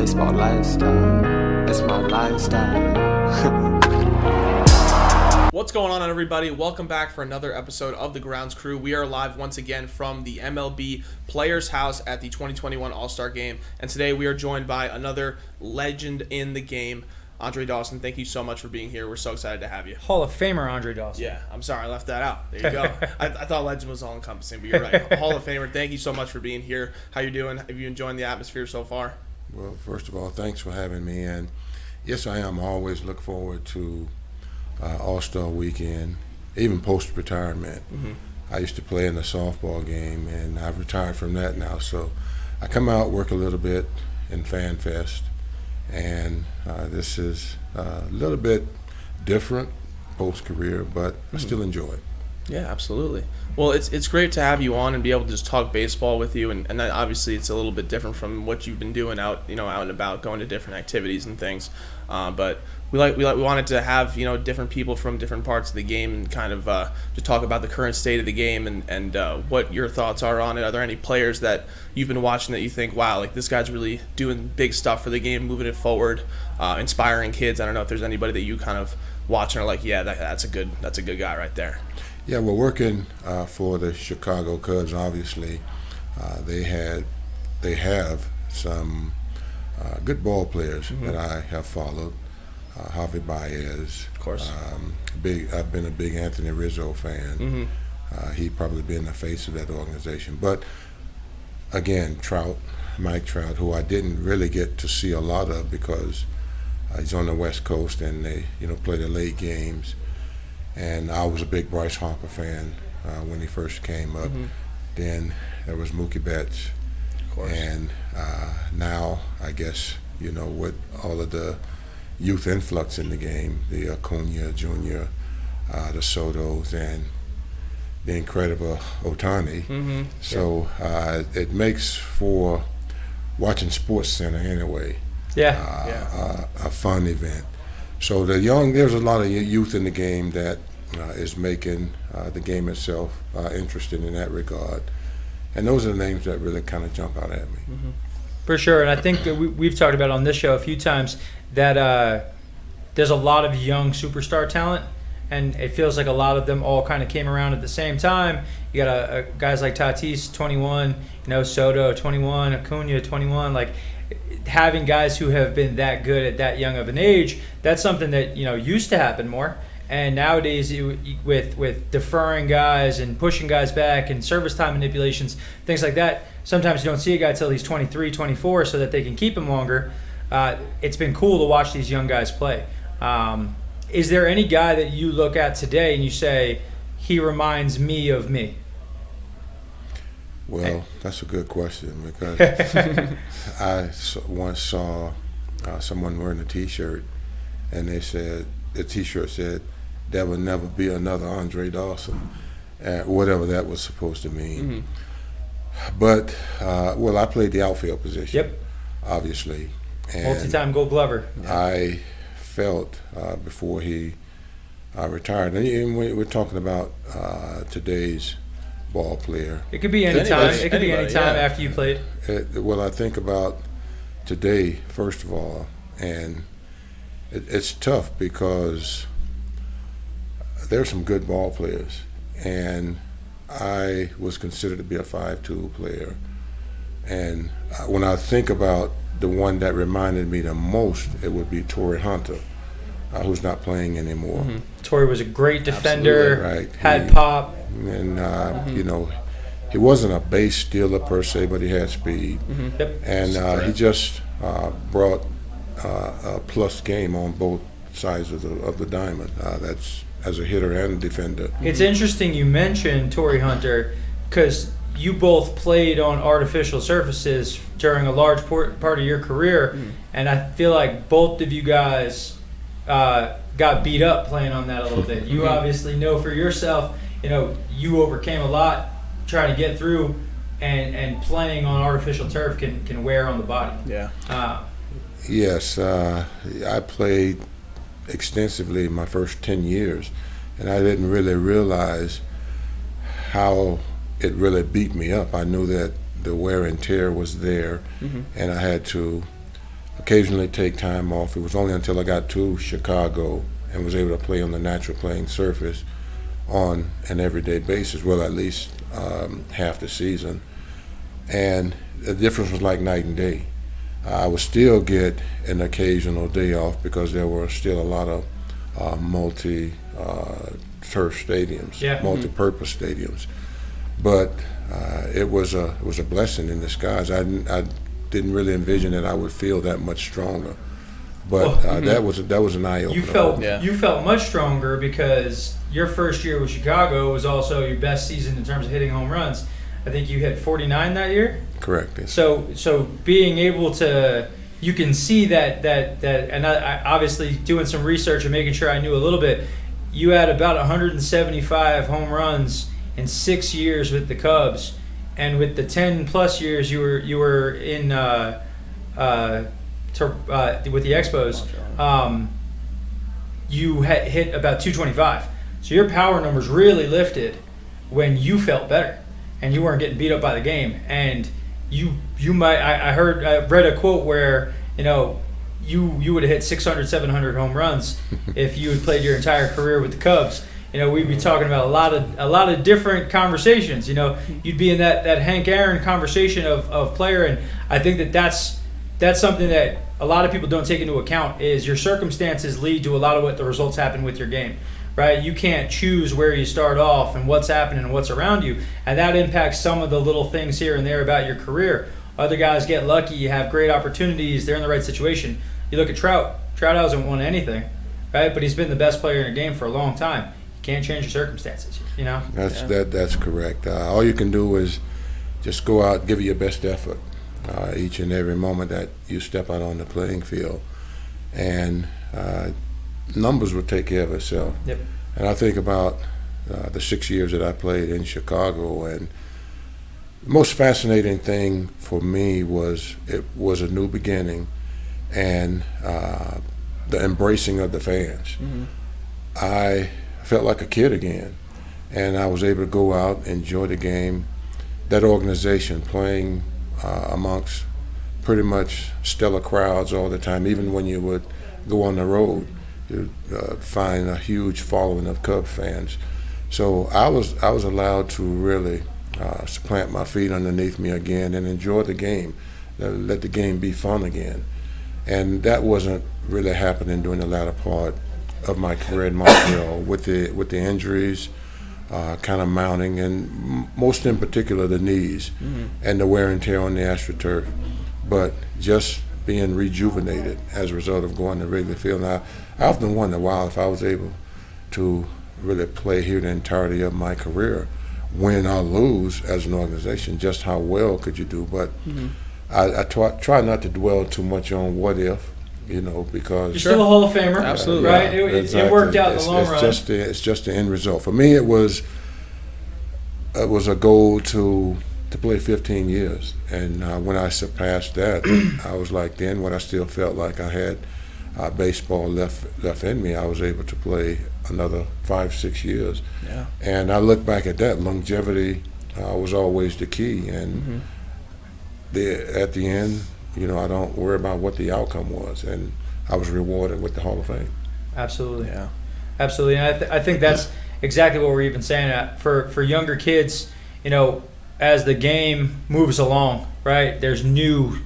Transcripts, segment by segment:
Baseball lifestyle, it's my lifestyle. What's going on, everybody? Welcome back for another episode of The Grounds Crew. We are live once again from the MLB Players House at the 2021 All-Star Game. And today we are joined by another legend in the game, Andre Dawson. Thank you so much for being here. We're so excited to have you. Hall of Famer Andre Dawson. Yeah, I'm sorry I left that out. There you go. I thought legend was all-encompassing, but you're right. Hall of Famer, thank you so much for being here. How you doing? Have you enjoyed the atmosphere so far? Well, first of all, thanks for having me. And yes, I am. I always look forward to All-Star Weekend, even post-retirement. Mm-hmm. I used to play in the softball game, and I've retired from that now. So I come out, work a little bit in Fan Fest, and this is a little bit different post-career, but I still enjoy it. Yeah, absolutely. Well, it's great to have you on and be able to just talk baseball with you, and that obviously it's a little bit different from what you've been doing out and about, going to different activities and things. But we wanted to have different people from different parts of the game and kind of just talk about the current state of the game and what your thoughts are on it. Are there any players that you've been watching that you think, wow, like this guy's really doing big stuff for the game, moving it forward, inspiring kids? I don't know if there's anybody that you kind of watch and are like, yeah, that's a good guy right there. Yeah, we're working for the Chicago Cubs. Obviously, they have some good ball players that I have followed. Javi Baez, of course. I've been a big Anthony Rizzo fan. He'd probably been the face of that organization. But again, Mike Trout, who I didn't really get to see a lot of because he's on the West Coast and they play the late games. And I was a big Bryce Harper fan when he first came up. Then there was Mookie Betts. Of course. And now, I guess, with all of the youth influx in the game, the Acuna Jr., the Sotos, and the incredible Ohtani. So it makes for watching Sports Center anyway. A fun event. So there's a lot of youth in the game that is making the game itself interesting in that regard. And those are the names that really kind of jump out at me. For sure, and I think that we've talked about on this show a few times that there's a lot of young superstar talent, and it feels like a lot of them all kind of came around at the same time. You got guys like Tatis, 21, Soto, 21, Acuna, 21, like having guys who have been that good at that young of an age, that's something that used to happen more. And nowadays, with deferring guys and pushing guys back and service time manipulations, things like that, sometimes you don't see a guy till he's 23, 24 so that they can keep him longer. It's been cool to watch these young guys play. Is there any guy that you look at today and you say, he reminds me of me? Well, that's a good question because I once saw someone wearing a T-shirt, and the T-shirt said, "There will never be another Andre Dawson," whatever that was supposed to mean. But I played the outfield position. Yep. Obviously, and multi-time Gold Glover. I felt before he retired, and we're talking about today's ball player. It could be any time. It could be any time yeah. after you played. I think about today, first of all, and it's tough because there's some good ball players, and I was considered to be a 5-tool player. And when I think about the one that reminded me the most, it would be Torrey Hunter, who's not playing anymore. Torrey was a great defender, right. had pop. And, he wasn't a base stealer per se, but he had speed. Yep. And he just brought a plus game on both sides of the diamond. That's as a hitter and a defender. It's interesting you mentioned Torrey Hunter because you both played on artificial surfaces during a large part of your career, and I feel like both of you guys got beat up playing on that a little bit. You obviously know for yourself, you overcame a lot trying to get through, and playing on artificial turf can wear on the body. Yeah. Yes, I played extensively my first 10 years, and I didn't really realize how it really beat me up. I knew that the wear and tear was there, and I had to occasionally take time off. It was only until I got to Chicago and was able to play on the natural playing surface on an everyday basis, well, at least half the season. And the difference was like night and day. I would still get an occasional day off because there were still a lot of multi-turf stadiums, multi-purpose stadiums. But it was a blessing in disguise. I didn't really envision that I would feel that much stronger. But that was an eye opener. You felt much stronger because your first year with Chicago was also your best season in terms of hitting home runs. I think you hit 49 that year. Correct. Yes. So being able to, you can see that and I obviously doing some research and making sure I knew a little bit. You had about 175 home runs in 6 years with the Cubs, and with the 10 plus years you were in with the Expos, you had hit about 225. So your power numbers really lifted when you felt better and you weren't getting beat up by the game. And you might, I read a quote where, you would have hit 600, 700 home runs if you had played your entire career with the Cubs. We'd be talking about a lot of different conversations. You'd be in that Hank Aaron conversation of player, and I think that's something that a lot of people don't take into account is your circumstances lead to a lot of what the results happen with your game, right? You can't choose where you start off and what's happening and what's around you, and that impacts some of the little things here and there about your career. Other guys get lucky, you have great opportunities, they're in the right situation. You look at Trout. Trout hasn't won anything, right? But he's been the best player in the game for a long time. You can't change your circumstances, That's correct. All you can do is just go out, give it your best effort. Each and every moment that you step out on the playing field, and numbers will take care of itself. Yep. And I think about the 6 years that I played in Chicago, and the most fascinating thing for me was it was a new beginning, and the embracing of the fans. Mm-hmm. I felt like a kid again, and I was able to go out, enjoy the game. That organization playing amongst pretty much stellar crowds all the time. Even when you would go on the road, you'd find a huge following of Cub fans. So I was allowed to really plant my feet underneath me again and enjoy the game, let the game be fun again. And that wasn't really happening during the latter part of my career in Montreal with the injuries kind of mounting, and most in particular the knees and the wear and tear on the AstroTurf. But just being rejuvenated as a result of going to Wrigley Field. Now, I often wonder, wow, if I was able to really play here the entirety of my career, win or lose as an organization, just how well could you do? But I try not to dwell too much on what if, because you're still a Hall of Famer, absolutely, right? It worked out in the long run. It's just the end result. For me, it was a goal to play 15 years, and when I surpassed that, I was like, then when I still felt like I had baseball left in me, I was able to play another 5-6 years. Yeah. And I look back at that. Longevity was always the key, and at the end, I don't worry about what the outcome was, and I was rewarded with the Hall of Fame. Absolutely. Yeah. Absolutely. And I think that's exactly what we're even saying. For younger kids, as the game moves along, right, there's new,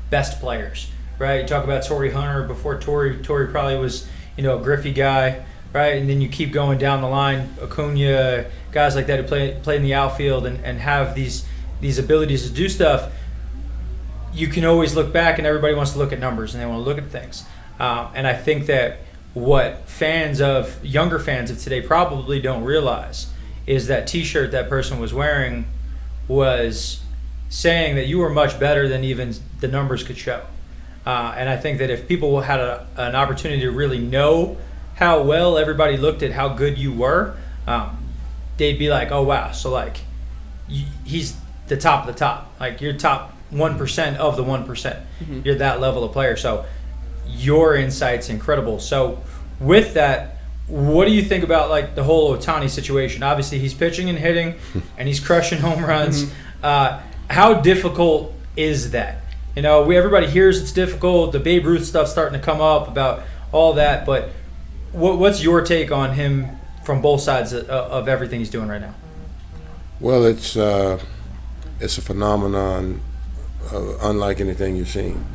best players, right? You talk about Torrey Hunter before Torrey probably was, a Griffey guy, right? And then you keep going down the line, Acuna, guys like that who play in the outfield and have these abilities to do stuff. You can always look back, and everybody wants to look at numbers and they want to look at things. And I think that what younger fans of today probably don't realize is that T-shirt that person was wearing was saying that you were much better than even the numbers could show. And I think that if people had an opportunity to really know how well everybody looked at how good you were, they'd be like, oh, wow, so he's the top of the top. Like, you're top 1% of the 1%. You're that level of player. So your insight's incredible. So with that, what do you think about the whole Ohtani situation? Obviously, he's pitching and hitting, and he's crushing home runs. How difficult is that? Everybody hears it's difficult. The Babe Ruth stuff's starting to come up about all that. But what's your take on him from both sides of everything he's doing right now? Well, it's a phenomenon unlike anything you've seen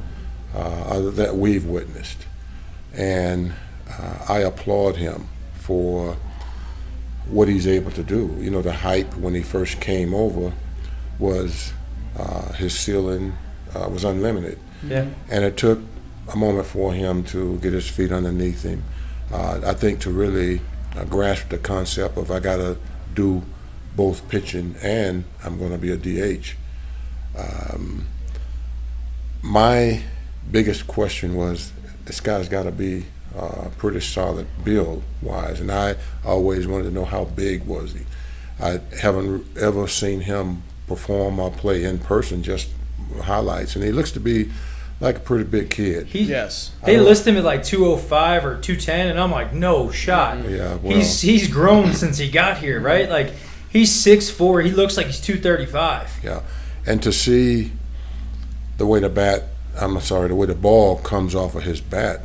that we've witnessed. And I applaud him for what he's able to do. The hype when he first came over was his ceiling was unlimited. Yeah. And it took a moment for him to get his feet underneath him. I think to really grasp the concept of I got to do both pitching and I'm going to be a DH. My biggest question was this guy's got to be pretty solid build-wise, and I always wanted to know how big was he. I haven't ever seen him perform or play in person, just highlights, and he looks to be like a pretty big kid. Yes. They list him at like 205 or 210, and I'm like, no shot. Yeah, well, he's grown since he got here, right? Like, he's 6'4". He looks like he's 235. Yeah, and to see the way the way the ball comes off of his bat,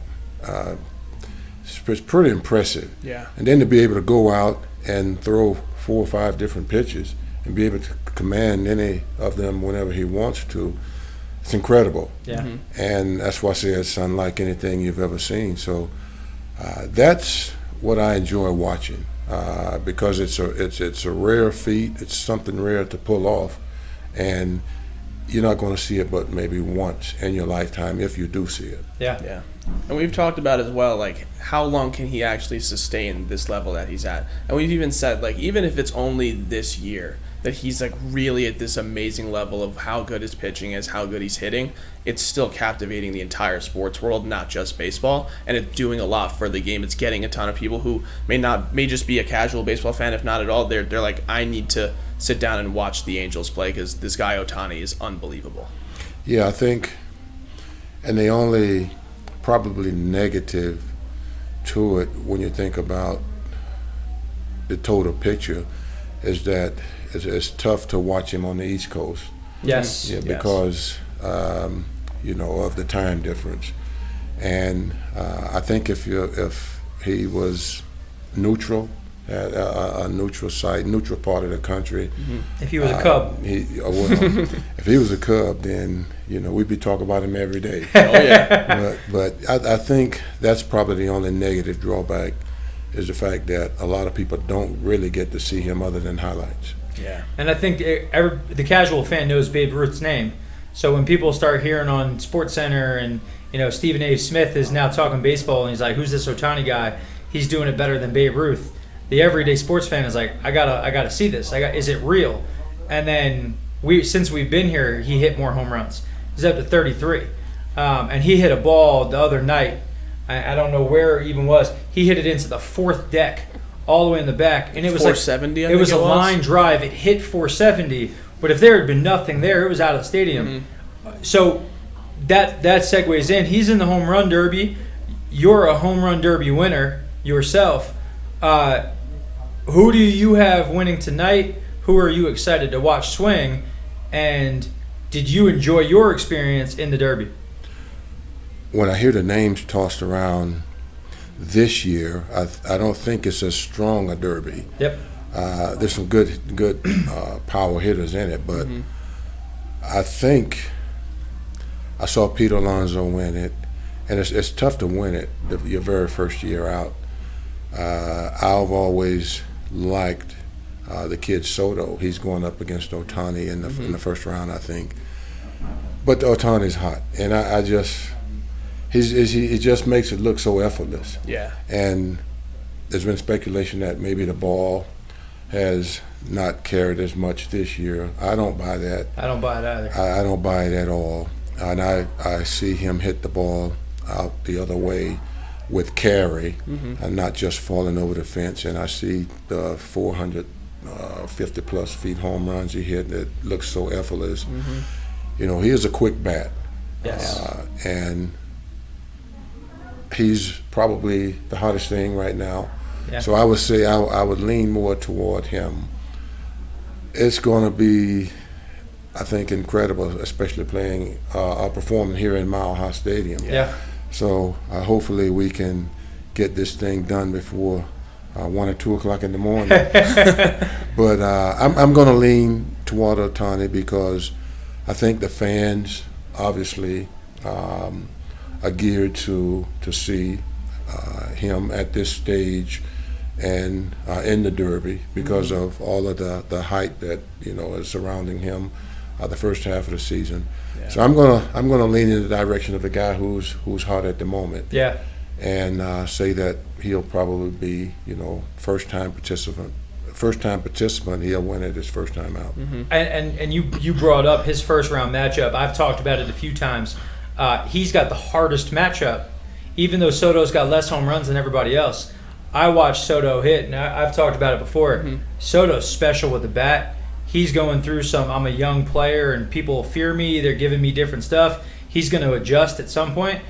it's pretty impressive. Yeah. And then to be able to go out and throw 4 or 5 different pitches and be able to command any of them whenever he wants to, it's incredible. Yeah. Mm-hmm. And that's why I say it's unlike anything you've ever seen. So that's what I enjoy watching because it's a rare feat. It's something rare to pull off, and you're not going to see it but maybe once in your lifetime if you do see it. Yeah. Yeah. And we've talked about as well, like, how long can he actually sustain this level that he's at? And we've even said, like, even if it's only this year, that he's, like, really at this amazing level of how good his pitching is, how good he's hitting, it's still captivating the entire sports world, not just baseball. And it's doing a lot for the game. It's getting a ton of people who may just be a casual baseball fan, if not at all. They're like, I need to sit down and watch the Angels play because this guy Ohtani is unbelievable. Yeah, I think, and the only probably negative to it when you think about the total picture is that it's tough to watch him on the East Coast. Yes. Yeah, Yes. because of the time difference, and I think if he was neutral, at a neutral site, neutral part of the country. If he was a Cub. If he was a Cub, then we'd be talking about him every day. Oh yeah. But I think that's probably the only negative drawback is the fact that a lot of people don't really get to see him other than highlights. Yeah. And I think the casual fan knows Babe Ruth's name. So when people start hearing on SportsCenter and Stephen A. Smith is now talking baseball and he's like, who's this Ohtani guy? He's doing it better than Babe Ruth. The everyday sports fan is like, I gotta see this. Is it real? And then since we've been here, he hit more home runs. He's up to 33, and he hit a ball the other night. I don't know where it even was. He hit it into the 4th deck, all the way in the back, and it was 470. It was a line drive. It hit 470, but if there had been nothing there, it was out of the stadium. Mm-hmm. So that segues in. He's in the home run derby. You're a home run derby winner yourself. Who do you have winning tonight? Who are you excited to watch swing? And did you enjoy your experience in the Derby? When I hear the names tossed around this year, I don't think it's as strong a Derby. Yep. There's some good power hitters in it, but I think I saw Pete Alonso win it, and it's tough to win it your very first year out. I've always liked the kid Soto. He's going up against Ohtani in the first round, I think. But Ohtani's hot, and I just he just makes it look so effortless. Yeah. And there's been speculation that maybe the ball has not carried as much this year. I don't buy that. I don't buy it either. I don't buy it at all. And I see him hit the ball out the other way with carry and not just falling over the fence. And I see the 450 plus feet home runs he hit that looks so effortless. He is a quick bat. Yes. And he's probably the hottest thing right now. Yeah. So I would say I would lean more toward him. It's going to be I think, incredible, especially playing performing here in Mile High Stadium. Yeah. So hopefully we can get this thing done before 1 or 2 o'clock in the morning. But I'm going to lean toward Ohtani because I think the fans obviously are geared to see him at this stage and in the Derby because of all of the hype that is surrounding him the first half of the season. Yeah. So I'm gonna lean in the direction of the guy who's hot at the moment. Yeah. And say that he'll probably be first time participant. He'll win it his first time out. Mm-hmm. And you brought up his first round matchup. I've talked about it a few times. He's got the hardest matchup, even though Soto's got less home runs than everybody else. I watched Soto hit, and I've talked about it before. Mm-hmm. Soto's special with the bat. He's going through I'm a young player, and people fear me. They're giving me different stuff. He's going to adjust at some point.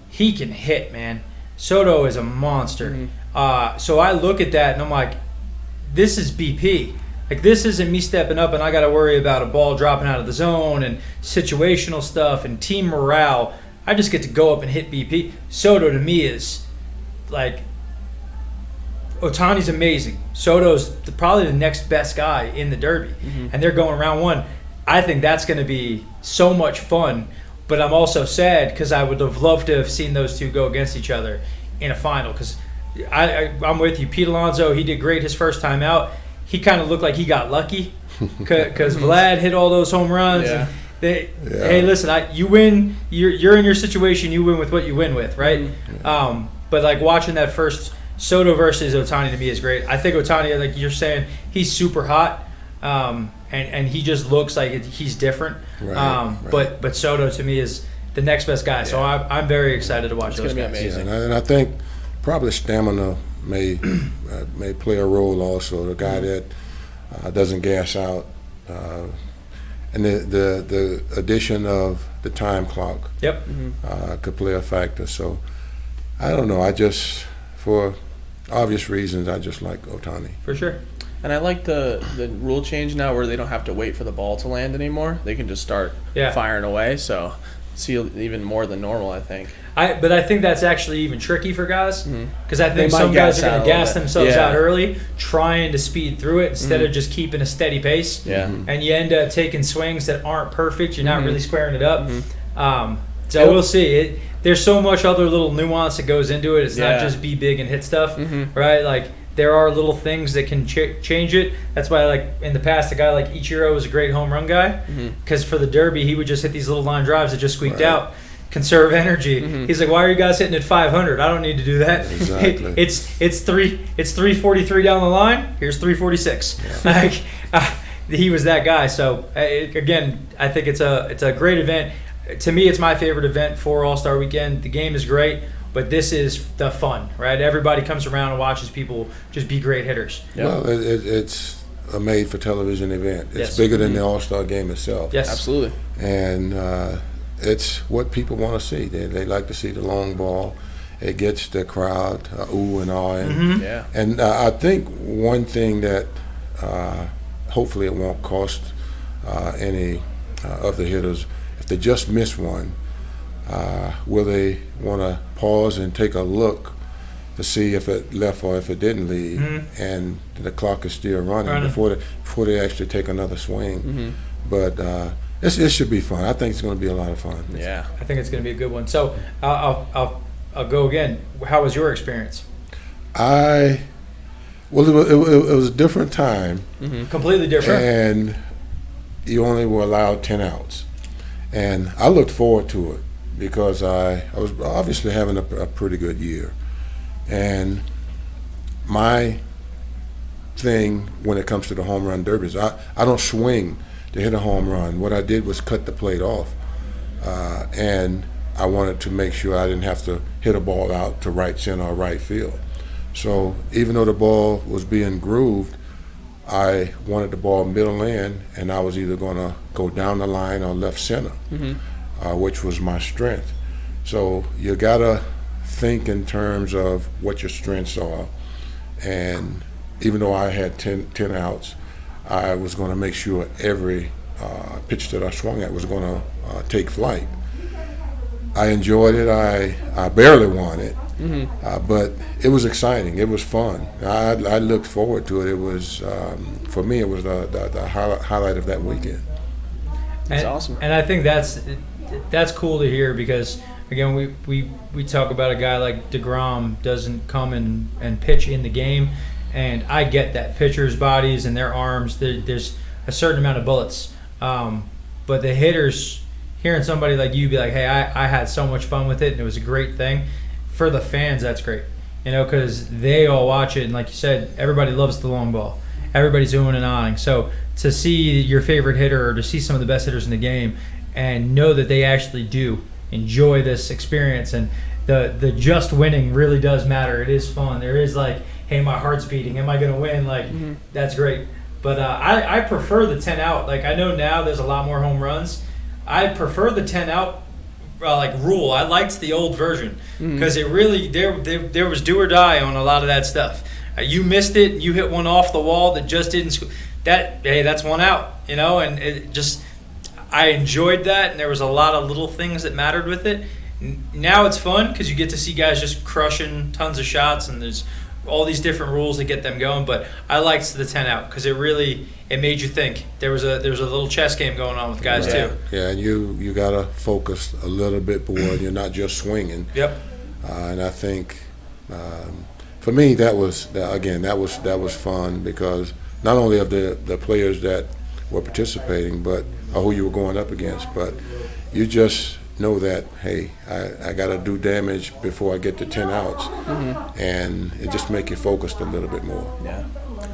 He can hit, man. Soto is a monster. Mm-hmm. So I look at that, and I'm like, this is BP. Like, this isn't me stepping up, and I got to worry about a ball dropping out of the zone and situational stuff and team morale. I just get to go up and hit BP. Soto, to me, is like, Ohtani's amazing. Soto's probably the next best guy in the Derby, and they're going round one. I think that's going to be so much fun, but I'm also sad because I would have loved to have seen those two go against each other in a final because I'm with you. Pete Alonso, he did great his first time out. He kind of looked like he got lucky because Vlad hit all those home runs. Yeah. And hey, listen, you win. You're in your situation. You win with what you win with, right? Mm-hmm. But like watching that first Soto versus Ohtani to me is great. I think Ohtani, like you're saying, he's super hot, and he just looks like he's different. Right. But Soto to me is the next best guy. So I'm very excited to watch those gonna be guys. amazing. Yeah, and I think probably stamina may play a role also. The guy that doesn't gas out, and the addition of the time clock could play a factor. So I don't know. For obvious reasons, I just like Ohtani. For sure. And I like the rule change now where they don't have to wait for the ball to land anymore. They can just start firing away. So see even more than normal, I think. But I think that's actually even tricky for guys because I think They might some guys gas are going out to a gas little bit. themselves Yeah. out early, trying to speed through it instead of just keeping a steady pace. Yeah. And you end up taking swings that aren't perfect. You're not really squaring it up. So Yep. we'll see. There's so much other little nuance that goes into it. It's not Yeah. just be big and hit stuff, right? Like there are little things that can change it. That's why, like in the past, a guy like Ichiro was a great home run guy because for the Derby, he would just hit these little line drives that just squeaked out. Conserve energy. He's like, why are you guys hitting at 500? I don't need to do that. Exactly. It's 343 down the line. Here's 346. Like he was that guy. So again, I think it's a great event. To me, it's my favorite event for All-Star Weekend. The game is great, but this is the fun, right? Everybody comes around and watches people just be great hitters. Yep. Well, it's a made-for-television event. It's Yes. bigger than the All-Star game itself. Yes, Absolutely. And it's what people want to see. They like to see the long ball. It gets the crowd ooh and ah. Yeah. And I think one thing that hopefully it won't cost any of the hitters, if they just miss one, will they want to pause and take a look to see if it left or if it didn't leave, and the clock is still running. Before they actually take another swing. But it should be fun. I think it's going to be a lot of fun. Yeah. I think it's going to be a good one. So I'll go again. How was your experience? It was a different time, Completely different. and you only were allowed 10 outs. And I looked forward to it because I was obviously having a pretty good year. And my thing when it comes to the home run derbies, I don't swing to hit a home run. What I did was cut the plate off. And I wanted to make sure I didn't have to hit a ball out to right center or right field. So even though the ball was being grooved, I wanted the ball middle in, and I was either going to go down the line or left center, which was my strength. So you got to think in terms of what your strengths are. And even though I had 10 outs, I was going to make sure every pitch that I swung at was going to take flight. I enjoyed it. I barely won it, but it was exciting. It was fun. I looked forward to it. It was for me. It was the highlight of that weekend. That's awesome. And I think that's cool to hear because again we talk about a guy like DeGrom doesn't come and pitch in the game, and I get that pitchers' bodies and their arms. There's a certain amount of bullets, but the hitters. Hearing somebody like you be like, hey, I had so much fun with it and it was a great thing. For the fans, that's great. Because they all watch it. And like you said, everybody loves the long ball. Everybody's oohing and ahhing. So to see your favorite hitter or to see some of the best hitters in the game and know that they actually do enjoy this experience and the just winning really does matter. It is fun. There is like, hey, my heart's beating. Am I going to win? Like, that's great. But I prefer the 10 out. Like I know now there's a lot more home runs. I prefer the 10 out rule. I liked the old version because it really there was do or die on a lot of that stuff. You missed it, you hit one off the wall that just didn't. That's one out, and it just I enjoyed that, and there was a lot of little things that mattered with it. Now it's fun because you get to see guys just crushing tons of shots, and there's all these different rules that get them going. But I liked the 10 out because it made you think. There was a little chess game going on with guys too. Yeah, and you gotta focus a little bit more. You're not just swinging. Yep. And I think for me that was fun because not only of the players that were participating, but who you were going up against. But you just know that, hey, I got to do damage before I get to 10 outs. And it just make you focused a little bit more. Yeah.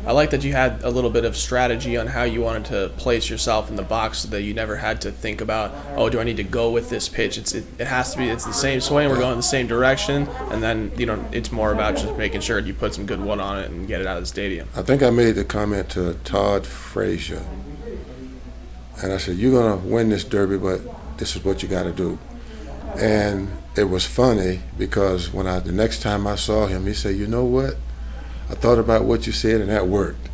I like that you had a little bit of strategy on how you wanted to place yourself in the box so that you never had to think about, oh, do I need to go with this pitch? It has to be, it's the same swing, we're going the same direction, and then, it's more about just making sure you put some good wood on it and get it out of the stadium. I think I made the comment to Todd Frazier, and I said, you're going to win this derby, but this is what you got to do. And it was funny because the next time I saw him, he said, you know what? I thought about what you said, and that worked.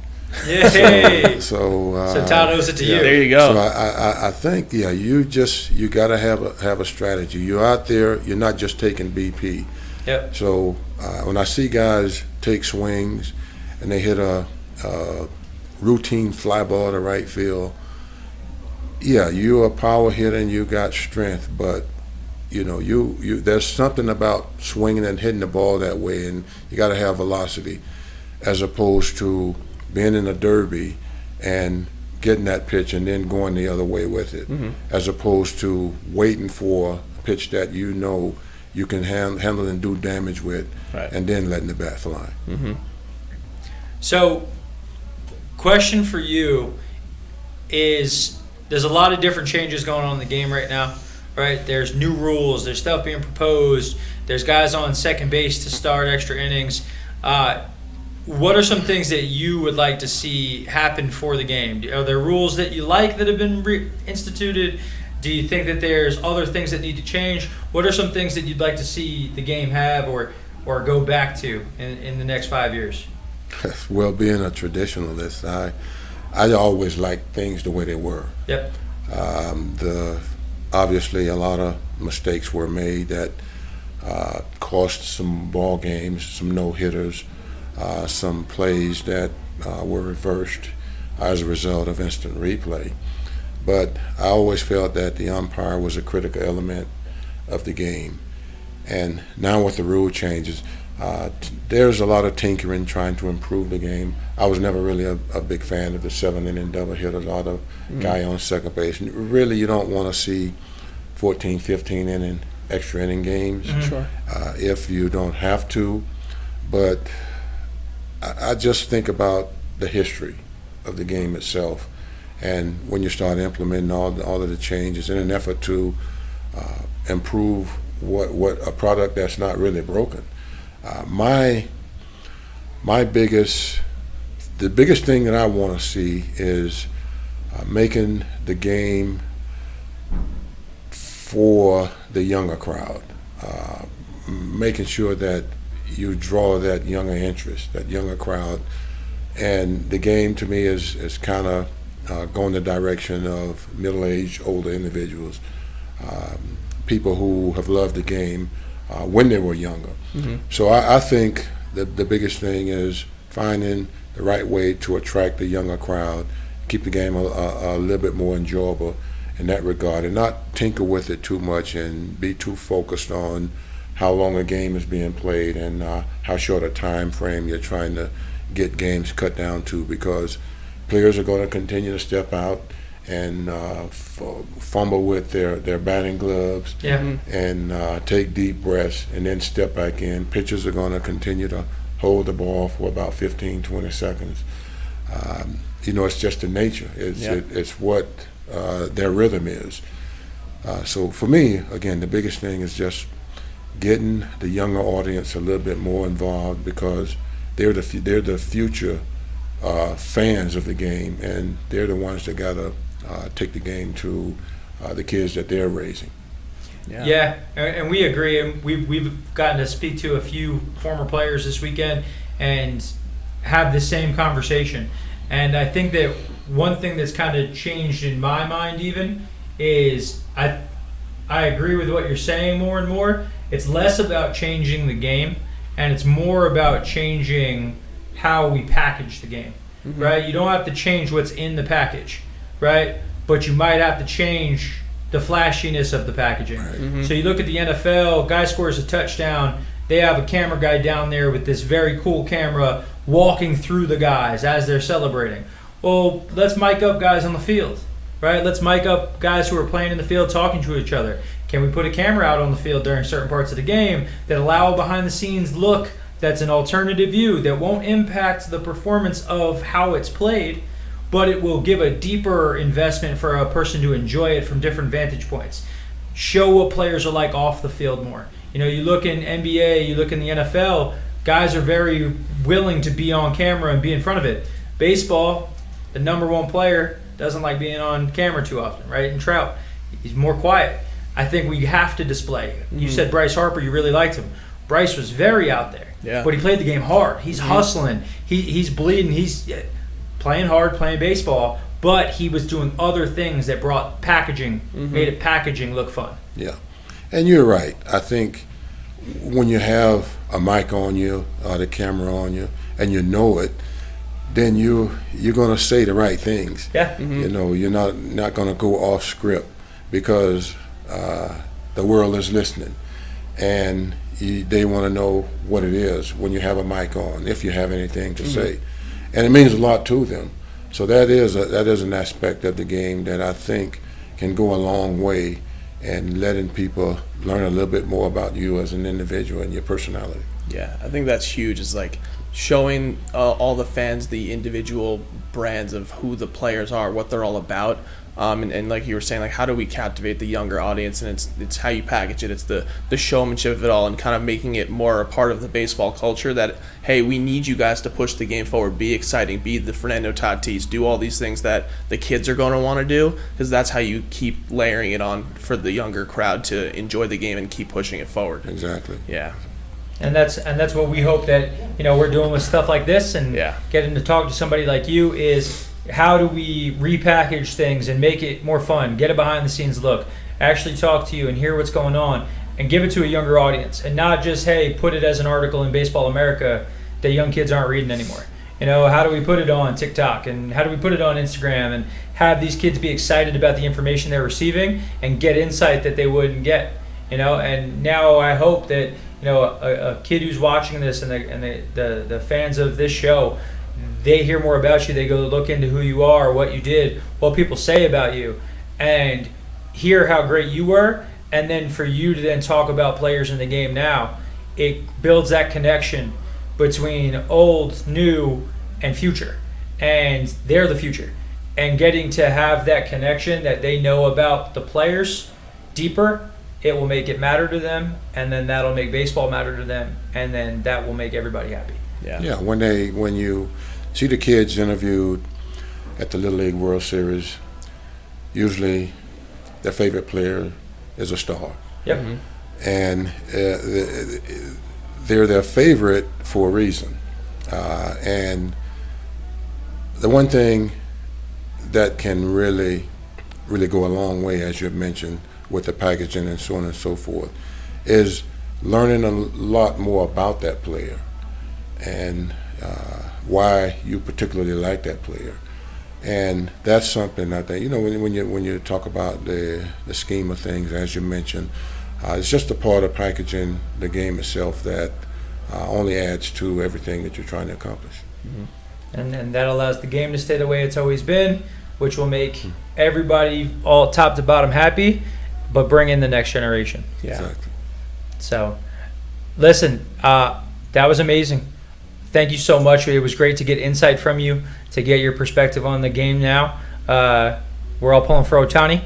Yay! So Todd owes it to you. There you go. So I think, you got to have a strategy. You're out there. You're not just taking BP. Yep. So when I see guys take swings and they hit a routine fly ball to right field, you're a power hitter and you got strength, but you there's something about swinging and hitting the ball that way, and you got to have velocity, as opposed to being in a derby and getting that pitch and then going the other way with it, as opposed to waiting for a pitch that you can handle and do damage with, right, and then letting the bat fly. So, question for you is, there's a lot of different changes going on in the game right now, right? There's new rules, there's stuff being proposed, there's guys on second base to start extra innings. What are some things that you would like to see happen for the game? Are there rules that you like that have been instituted? Do you think that there's other things that need to change? What are some things that you'd like to see the game have or go back to in the next 5 years? Well, being a traditionalist, I always liked things the way they were. Yep. Obviously, a lot of mistakes were made that cost some ball games, some no-hitters, some plays that were reversed as a result of instant replay. But I always felt that the umpire was a critical element of the game. And now with the rule changes, there's a lot of tinkering trying to improve the game. I was never really a big fan of the 7-inning double hitters or the guy on second base. Really, you don't want to see 14, 15-inning extra inning games if you don't have to. But I just think about the history of the game itself, and when you start implementing all of the changes in an effort to improve what a product that's not really broken. The biggest thing that I want to see is making the game for the younger crowd, making sure that you draw that younger interest, that younger crowd. And the game to me is kind of go in the direction of middle-aged, older individuals, people who have loved the game when they were younger. So I think the biggest thing is finding the right way to attract the younger crowd, keep the game a little bit more enjoyable in that regard, and not tinker with it too much and be too focused on how long a game is being played and how short a time frame you're trying to get games cut down to, because players are going to continue to step out and fumble with their batting gloves and take deep breaths and then step back in. Pitchers are going to continue to hold the ball for about 15, 20 seconds. It's just the nature. It's what their rhythm is. So for me, again, the biggest thing is just getting the younger audience a little bit more involved, because they're the future fans of the game, and they're the ones that gotta take the game to the kids that they're raising. Yeah, and we agree, and we've gotten to speak to a few former players this weekend and have the same conversation. And I think that one thing that's kind of changed in my mind even is I agree with what you're saying more and more. It's less about changing the game, and it's more about changing how we package the game, right? You don't have to change what's in the package, right? But you might have to change the flashiness of the packaging. Right. So you look at the NFL, guy scores a touchdown, they have a camera guy down there with this very cool camera walking through the guys as they're celebrating. Well, let's mic up guys on the field, right? Let's mic up guys who are playing in the field talking to each other. Can we put a camera out on the field during certain parts of the game that allow a behind-the-scenes look that's an alternative view that won't impact the performance of how it's played, but it will give a deeper investment for a person to enjoy it from different vantage points? Show what players are like off the field more. You look in NBA, you look in the NFL, guys are very willing to be on camera and be in front of it. Baseball, the number one player, doesn't like being on camera too often, right? And Trout, he's more quiet. I think we have to display. You said Bryce Harper, you really liked him. Bryce was very out there, but he played the game hard. He's hustling. He's bleeding. He's playing hard, playing baseball, but he was doing other things that brought packaging, made it packaging look fun. Yeah, and you're right. I think when you have a mic on you, the camera on you, and you know it, then you're going to say the right things. Yeah. You're not going to go off script, because the world is listening, and they want to know what it is when you have a mic on, if you have anything to say, and it means a lot to them. So that is an aspect of the game that I think can go a long way in letting people learn a little bit more about you as an individual and your personality. Yeah, I think that's huge. Is like showing all the fans the individual brands of who the players are, what they're all about. And like you were saying, like, how do we captivate the younger audience? And it's how you package it. It's the showmanship of it all, and kind of making it more a part of the baseball culture that, hey, we need you guys to push the game forward, be exciting, be the Fernando Tatis, do all these things that the kids are going to want to do, because that's how you keep layering it on for the younger crowd to enjoy the game and keep pushing it forward. Exactly. Yeah. And that's what we hope that we're doing with stuff like this, and getting to talk to somebody like you is, how do we repackage things and make it more fun, get a behind-the-scenes look, actually talk to you and hear what's going on, and give it to a younger audience, and not just, hey, put it as an article in Baseball America that young kids aren't reading anymore. How do we put it on TikTok, and how do we put it on Instagram, and have these kids be excited about the information they're receiving and get insight that they wouldn't get. And now I hope that a kid who's watching this and the fans of this show, they hear more about you. They go look into who you are, what you did, what people say about you, and hear how great you were. And then for you to then talk about players in the game now, it builds that connection between old, new, and future. And they're the future. And getting to have that connection that they know about the players deeper, it will make it matter to them, and then that'll make baseball matter to them, and then that will make everybody happy. Yeah. When you see the kids interviewed at the Little League World Series, usually their favorite player is a star. Yep. And they're their favorite for a reason. And the one thing that can really go a long way, as you mentioned, with the packaging and so on and so forth, is learning a lot more about that player and why you particularly like that player. And that's something I think, when you talk about the scheme of things, as you mentioned, it's just a part of packaging the game itself that only adds to everything that you're trying to accomplish. Mm-hmm. And that allows the game to stay the way it's always been, which will make everybody all top to bottom happy, but bring in the next generation. Yeah. Exactly. So, listen, that was amazing. Thank you so much. It was great to get insight from you, to get your perspective on the game now. We're all pulling for Ohtani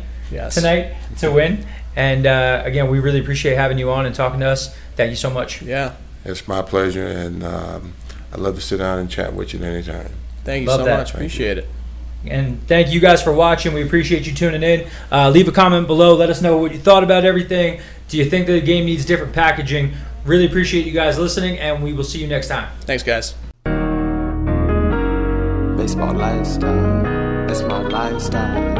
tonight to win. And, again, we really appreciate having you on and talking to us. Thank you so much. Yeah. It's my pleasure, and I'd love to sit down and chat with you at any time. Thank you Love so that. much. Appreciate it. And thank you guys for watching. We appreciate you tuning in. Leave a comment below. Let us know what you thought about everything. Do you think that the game needs different packaging? Really appreciate you guys listening, and we will see you next time. Thanks, guys. Baseball lifestyle, it's my lifestyle.